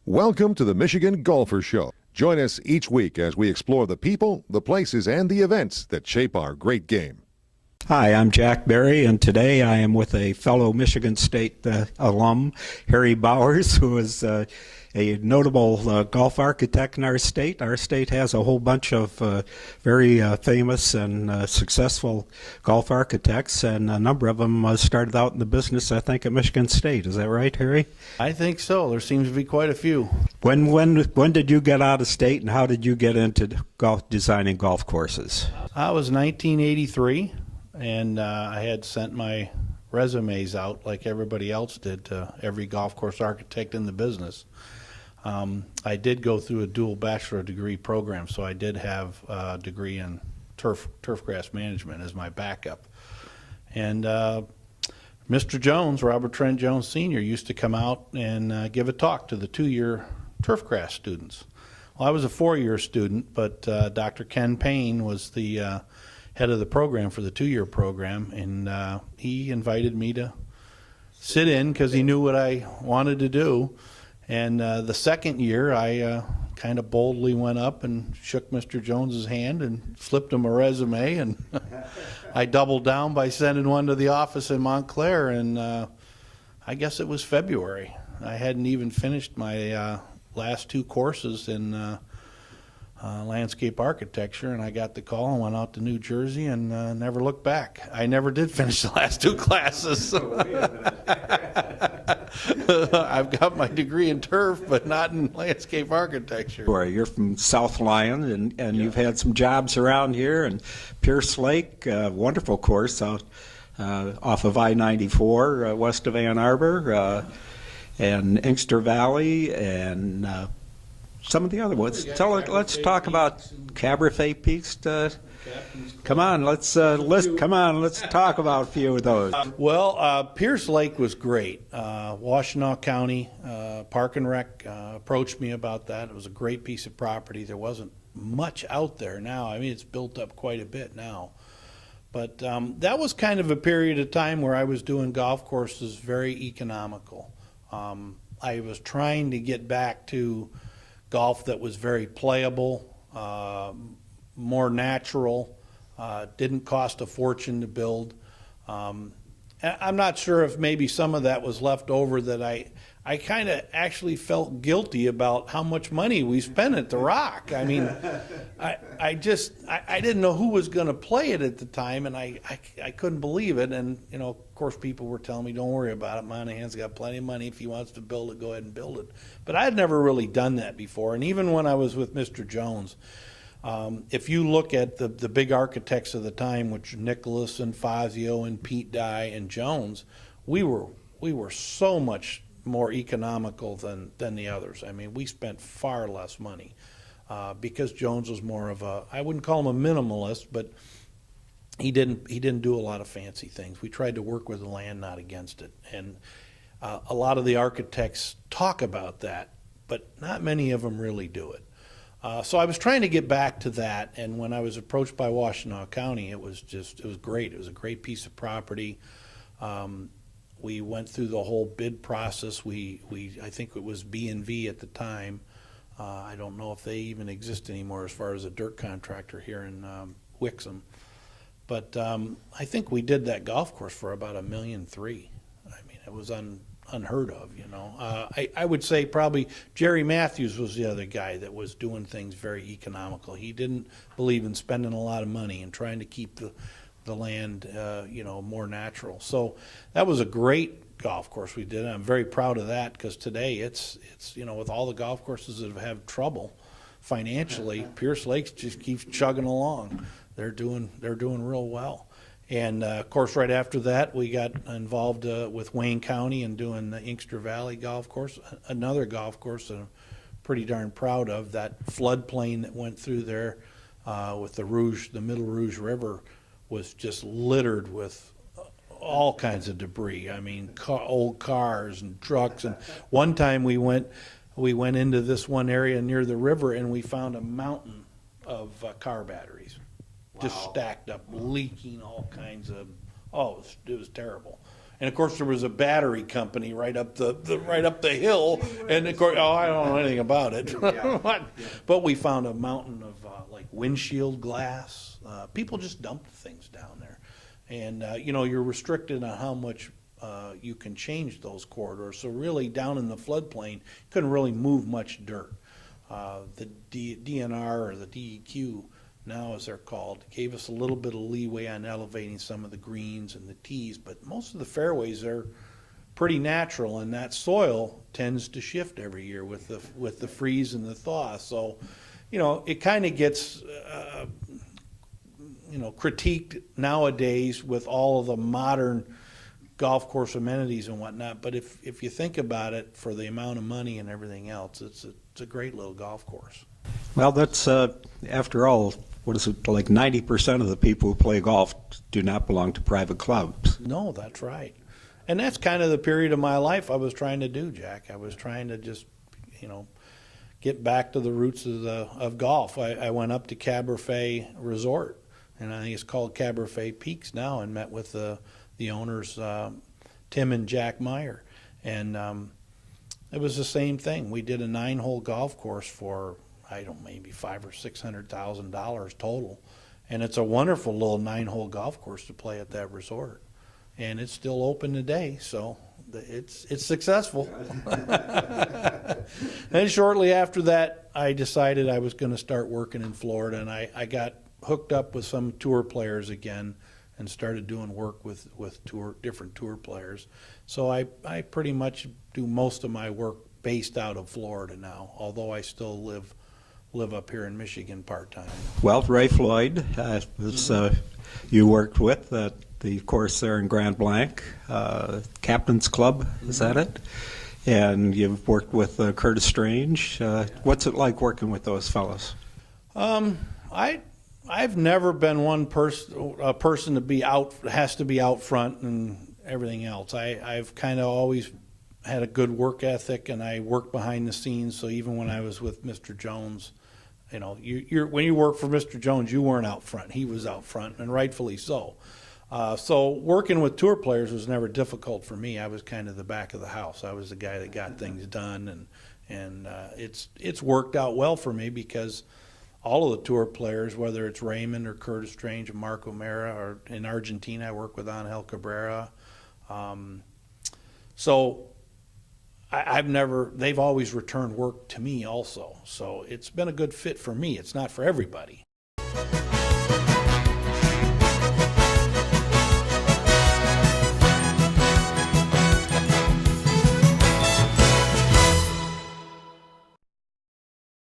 Welcome to the Michigan Golfer Show. Join us each week as we explore the people, the places, and the events that shape our great game. Hi, I'm Jack Berry, and today I am with a fellow Michigan State alum, Harry Bowers, who is a notable golf architect in our state. Our state has a whole bunch of very famous and successful golf architects, and a number of them started out in the business, I think, at Michigan State. Is that right, Harry? I think so. There seems to be quite a few. When did you get out of state, and how did you get into designing golf courses? I was 1983, and I had sent my resumes out like everybody else did to every golf course architect in the business. I did go through a dual bachelor degree program, so I did have a degree in turfgrass management as my backup. And Mr. Jones, Robert Trent Jones Sr., used to come out and give a talk to the two-year turfgrass students. Well, I was a four-year student, but Dr. Ken Payne was the head of the program for the two-year program, and he invited me to sit in because he knew what I wanted to do. And the second year, I kind of boldly went up and shook Mr. Jones's hand and slipped him a resume, and I doubled down by sending one to the office in Montclair, and I guess it was February. I hadn't even finished my last two courses in landscape architecture, and I got the call and went out to New Jersey and never looked back. I never did finish the last two classes. I've got my degree in turf, but not in landscape architecture. Sure. You're from South Lyon, and you've had some jobs around here, and Pierce Lake, wonderful course out off of I-94 west of Ann Arbor, and Inkster Valley, and some of the other ones. Let's talk about Caberfae Peaks. Come on, let's talk about a few of those. Well, Pierce Lake was great. Washtenaw County Park and Rec approached me about that. It was a great piece of property. There wasn't much out there now. I mean, it's built up quite a bit now. But that was kind of a period of time where I was doing golf courses very economical. I was trying to get back to golf that was very playable, more natural, didn't cost a fortune to build. I'm not sure if maybe some of that was left over, that I kind of actually felt guilty about how much money we spent at the Rock. I mean, I didn't know who was going to play it at the time, and I couldn't believe it. And, you know, of course, people were telling me, don't worry about it. Monahan's got plenty of money. If he wants to build it, go ahead and build it. But I had never really done that before. And even when I was with Mr. Jones, if you look at the big architects of the time, which Nicholas and Fazio and Pete Dye and Jones, we were so much more economical than the others. I mean, we spent far less money because Jones was more of a, I wouldn't call him a minimalist, but he didn't do a lot of fancy things. We tried to work with the land, not against it. And a lot of the architects talk about that, but not many of them really do it. So I was trying to get back to that, and when I was approached by Washtenaw County, it was great. It was a great piece of property. We went through the whole bid process. I think it was B&V at the time. I don't know if they even exist anymore as far as a dirt contractor here in Wixom. But I think we did that golf course for about $1.3 million. I mean, it was unheard of, you know. I would say probably Jerry Matthews was the other guy that was doing things very economical. He didn't believe in spending a lot of money and trying to keep the land, you know, more natural. So that was a great golf course we did. I'm very proud of that because today it's you know, with all the golf courses that have had trouble financially, Pierce Lakes just keeps chugging along. They're doing real well. And of course, right after that, we got involved with Wayne County and doing the Inkster Valley golf course, another golf course that I'm pretty darn proud of. That floodplain that went through there with the Middle Rouge River was just littered with all kinds of debris. I mean, old cars and trucks. And one time we went into this one area near the river, and we found a mountain of car batteries. Wow. Just stacked up, leaking all kinds of, it was terrible. And of course, there was a battery company right up the hill, and of course, I don't know anything about it. But we found a mountain of like windshield glass. People just dumped things down there, and you're restricted on how much you can change those corridors. So really, down in the floodplain, couldn't really move much dirt. The DNR, or the DEQ now, as they're called, gave us a little bit of leeway on elevating some of the greens and the tees, but most of the fairways are pretty natural, and that soil tends to shift every year with the freeze and the thaw. So, it kind of gets critiqued nowadays with all of the modern golf course amenities and whatnot. But if you think about it, for the amount of money and everything else, it's a great little golf course. Well, that's, after all, what is it, like 90% of the people who play golf do not belong to private clubs. No, that's right. And that's kind of the period of my life I was trying to do, Jack. I was trying to just, get back to the roots of golf. I went up to Caberfae Resort, and I think it's called Caberfae Peaks now, and met with the owners, Tim and Jack Meyer. And it was the same thing. We did a 9-hole golf course for, maybe $500,000 or $600,000 total, and it's a wonderful little 9-hole golf course to play at that resort, and it's still open today, so it's successful. And shortly after that, I decided I was going to start working in Florida, and I got hooked up with some tour players again, and started doing work with different tour players. So I pretty much do most of my work based out of Florida now, although I still live up here in Michigan part-time. Well, Ray Floyd, you worked with the course there in Grand Blanc, Captain's Club, is that it? And you've worked with Curtis Strange. What's it like working with those fellows? I've never been a person to be has to be out front and everything else. I've kind of always had a good work ethic, and I work behind the scenes. So even when I was with Mr. Jones, when you work for Mr. Jones, you weren't out front. He was out front, and rightfully so. So working with tour players was never difficult for me. I was kind of the back of the house. I was the guy that got things done, and it's worked out well for me, because all of the tour players, whether it's Raymond or Curtis Strange or Mark O'Mara, or in Argentina I work with Angel Cabrera. So they've always returned work to me also. So it's been a good fit for me. It's not for everybody.